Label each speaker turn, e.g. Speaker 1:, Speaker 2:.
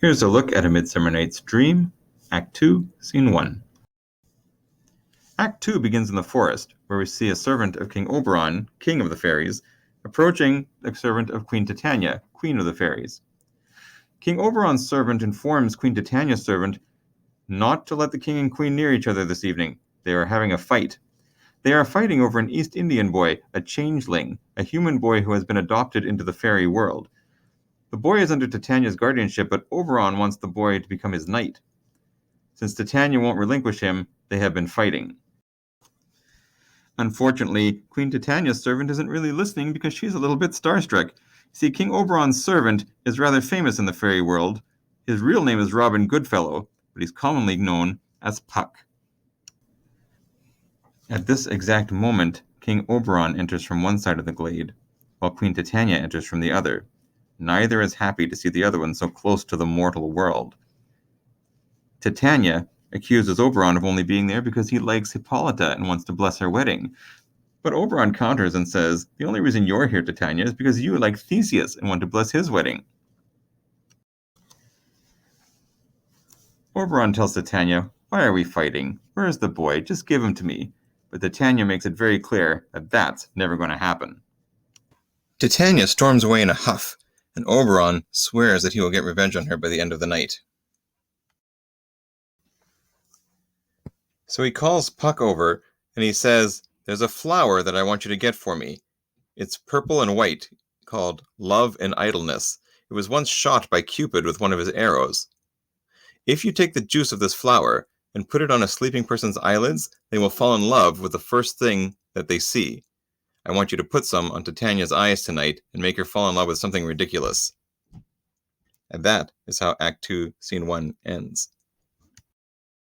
Speaker 1: Here's a look at A Midsummer Night's Dream, Act 2, Scene 1. Act 2 begins in the forest, where we see a servant of King Oberon, king of the fairies, approaching the servant of Queen Titania, queen of the fairies. King Oberon's servant informs Queen Titania's servant not to let the king and queen near each other this evening. They are having a fight. They are fighting over an East Indian boy, a changeling, a human boy who has been adopted into the fairy world. The boy is under Titania's guardianship, but Oberon wants the boy to become his knight. Since Titania won't relinquish him, they have been fighting. Unfortunately, Queen Titania's servant isn't really listening because she's a little bit starstruck. See, King Oberon's servant is rather famous in the fairy world. His real name is Robin Goodfellow, but he's commonly known as Puck. At this exact moment, King Oberon enters from one side of the glade, while Queen Titania enters from the other. Neither is happy to see the other one so close to the mortal world. Titania accuses Oberon of only being there because he likes Hippolyta and wants to bless her wedding. But Oberon counters and says, the only reason you're here, Titania, is because you like Theseus and want to bless his wedding. Oberon tells Titania, why are we fighting? Where is the boy? Just give him to me. But Titania makes it very clear that that's never going to happen. Titania storms away in a huff, and Oberon swears that he will get revenge on her by the end of the night. So he calls Puck over, and he says, there's a flower that I want you to get for me. It's purple and white, called Love and Idleness. It was once shot by Cupid with one of his arrows. If you take the juice of this flower and put it on a sleeping person's eyelids, they will fall in love with the first thing that they see. I want you to put some on Titania's eyes tonight and make her fall in love with something ridiculous. And that is how Act 2, Scene 1 ends.